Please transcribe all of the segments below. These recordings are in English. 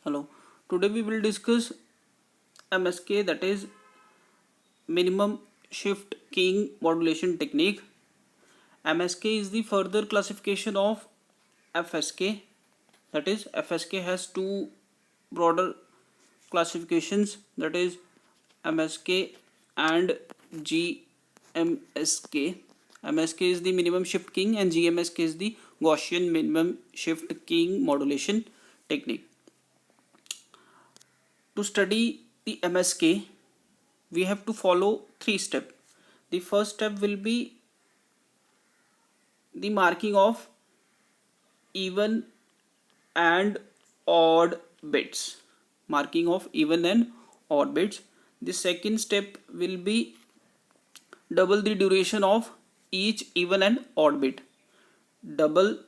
Hello. Today we will discuss MSK, that is minimum shift keying modulation technique. MSK is the further classification of FSK, that is FSK has two broader classifications, that is MSK and GMSK. MSK is the minimum shift keying and GMSK is the Gaussian minimum shift keying modulation technique. To study the MSK, we have to follow three steps. The first step will be the marking of even and odd bits. Marking of even and odd bits. The second step will be double the duration of each even and odd bit. Double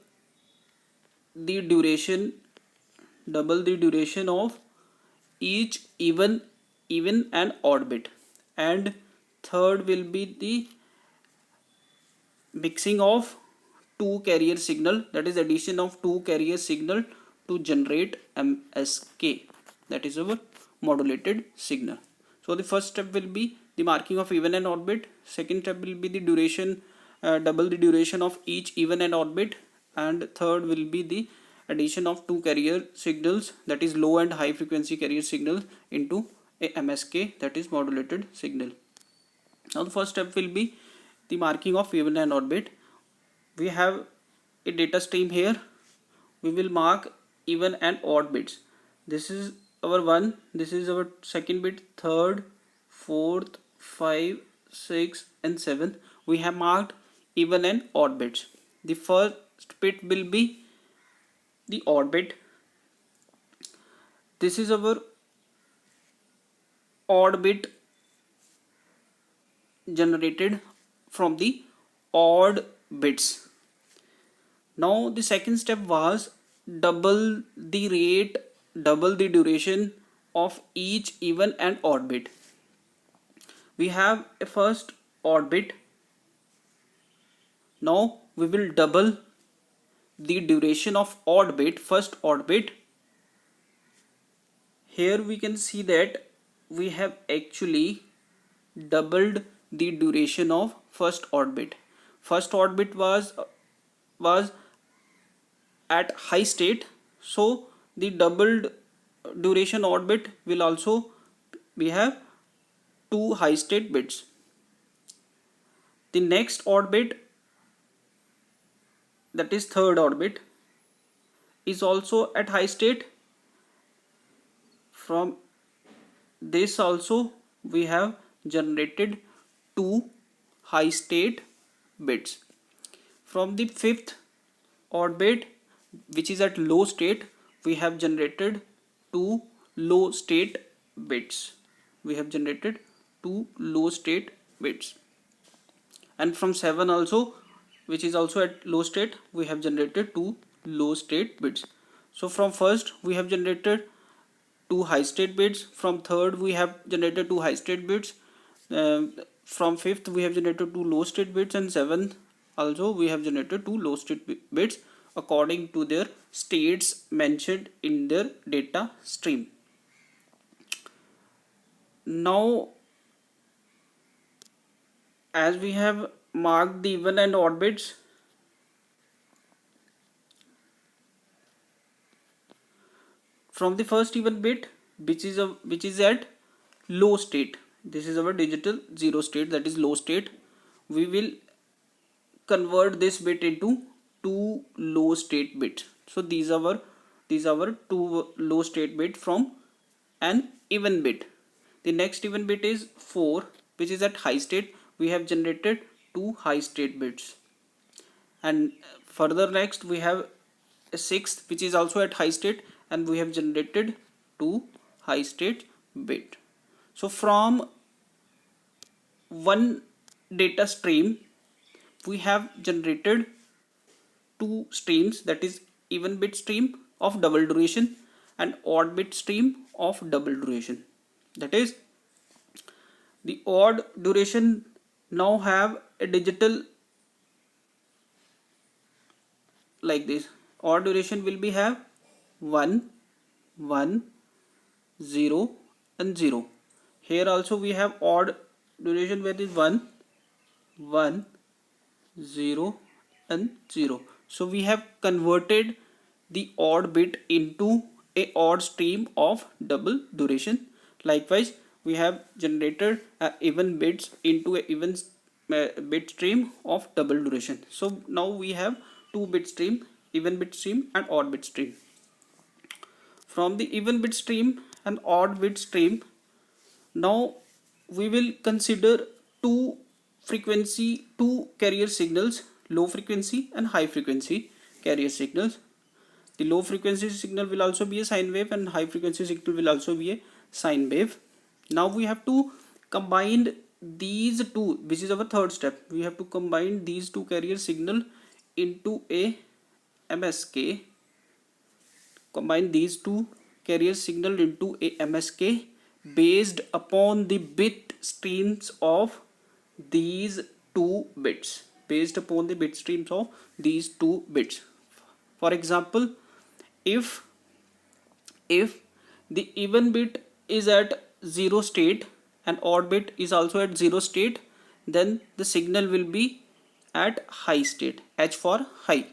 the duration of each even and odd bit. And third will be the mixing of two carrier signal, that is addition of two carrier signal to generate MSK, that is our modulated signal. So the first step will be the marking of even and odd bit. Second step will be the duration, double the duration of each even and odd bit. And third will be the addition of two carrier signals, that is low and high frequency carrier signals into a MSK, that is modulated signal. Now the first step will be the marking of even and odd bit. We have a data stream here. We will mark even and odd bits. This is our 1, this is our second bit, third, fourth, 5, 6 and 7. We have marked even and odd bits. The first bit will be the odd bit. This is our odd bit generated from the odd bits. Now the second step was double the rate, double the duration of each even and odd bit. We have a first odd bit. Now we will double the duration of odd bit, first odd bit. Here we can see that we have actually doubled the duration of first odd bit. First odd bit was at high state, so the doubled duration odd bit will also, we have two high state bits. The next odd bit, that is third odd bit, is also at high state. From this also we have generated two high state bits. From the fifth odd bit, which is at low state, we have generated two low state bits. And from 7 also, which is also at low state, we have generated two low state bits. So from first we have generated two high state bits, from third we have generated two high state bits, from fifth we have generated two low state bits, and seventh also we have generated two low state bits according to their states mentioned in their data stream. Now as we have marked the even and odd bits, from the first even bit, which is at low state, this is our digital 0 state, that is low state, we will convert this bit into two low state bits. So these are two low state bit from an even bit. The next even bit is 4, which is at high state. We have generated two high state bits. And further next we have a 6th, which is also at high state, and we have generated two high state bit. So from one data stream we have generated two streams, that is even bit stream of double duration and odd bit stream of double duration. That is, the odd duration now have a digital like this. Odd duration will be have 1, 1, 0 and 0. Here also we have odd duration where is 1, 1, 0 and 0. So we have converted the odd bit into a odd stream of double duration. Likewise, we have generated even bits into a even bit stream of double duration. So now we have two bit stream, even bit stream and odd bit stream. From the even bit stream and odd bit stream, now we will consider two carrier signals, low frequency and high frequency carrier signals. The low frequency signal will also be a sine wave and high frequency signal will also be a sine wave. Now we have to combine these two, which is our third step. We have to combine these two carrier signal into a MSK. Combine these two carrier signal into a MSK based upon the bit streams of these two bits. Based upon the bit streams of these two bits. For example, if the even bit is at 0 state and odd bit is also at 0 state, then the signal will be at high state, H for high.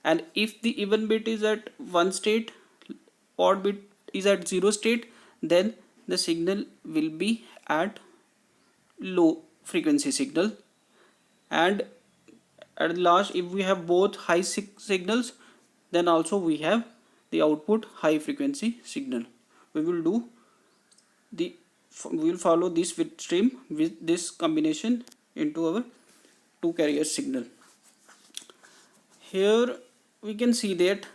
And if the even bit is at 1 state, odd bit is at 0 state, then the signal will be at low frequency signal. And at last, if we have both high signals, then also we have the output high frequency signal. We will follow this bit stream with this combination into our two carrier signal. Here we can see that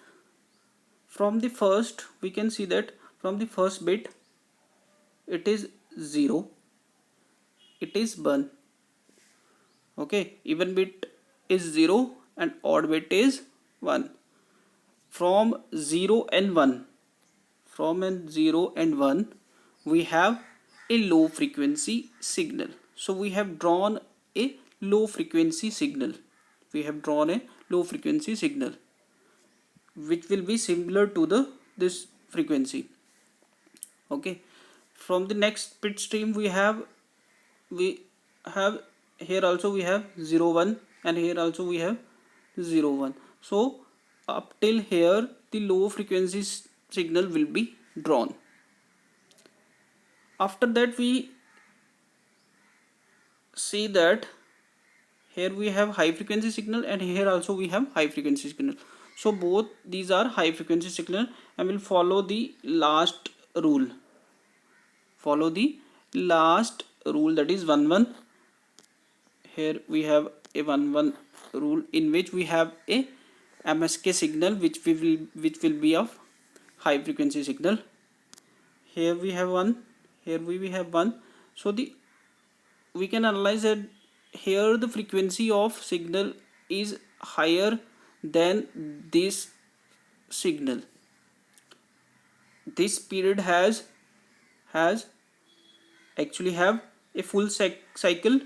from the first bit it is 0, it is 1. Okay, even bit is 0 and odd bit is 1. From 0 and 1, we have a low frequency signal. So we have drawn a low frequency signal. Which will be similar to this frequency. Okay. From the next bit stream we have here also we have 0, 1 and here also we have 0, 1. So up till here the low frequency signal will be drawn. After that we see that here we have high frequency signal and here also we have high frequency signal. So both these are high frequency signal and will follow the last rule. That is 1, 1. Here we have a 1, 1 rule in which we have a MSK signal which will be of high frequency signal. Here we have 1. Here we have 1. So we can analyze that here the frequency of signal is higher than this signal. This period actually have a full cycle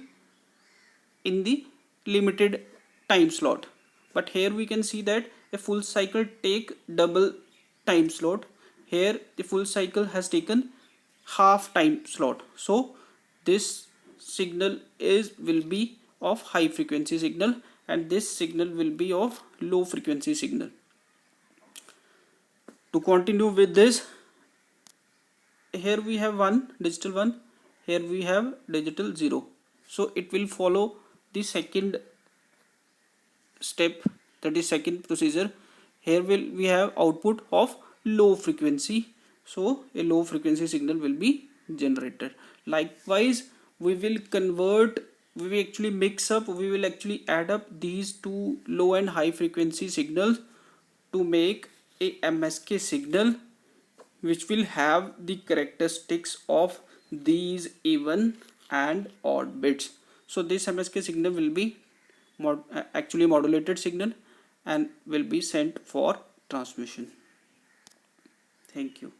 in the limited time slot, but here we can see that a full cycle take double time slot. Here the full cycle has taken half time slot. So this signal will be of high frequency signal and this signal will be of low frequency signal. To continue with this, here we have digital 1, here we have digital 0. So it will follow the second step, that is second procedure. Here we have output of low frequency, so a low frequency signal will be generated. Likewise, we will actually add up these two low and high frequency signals to make a MSK signal which will have the characteristics of these even and odd bits. So this MSK signal will be actually modulated signal and will be sent for transmission. Thank you.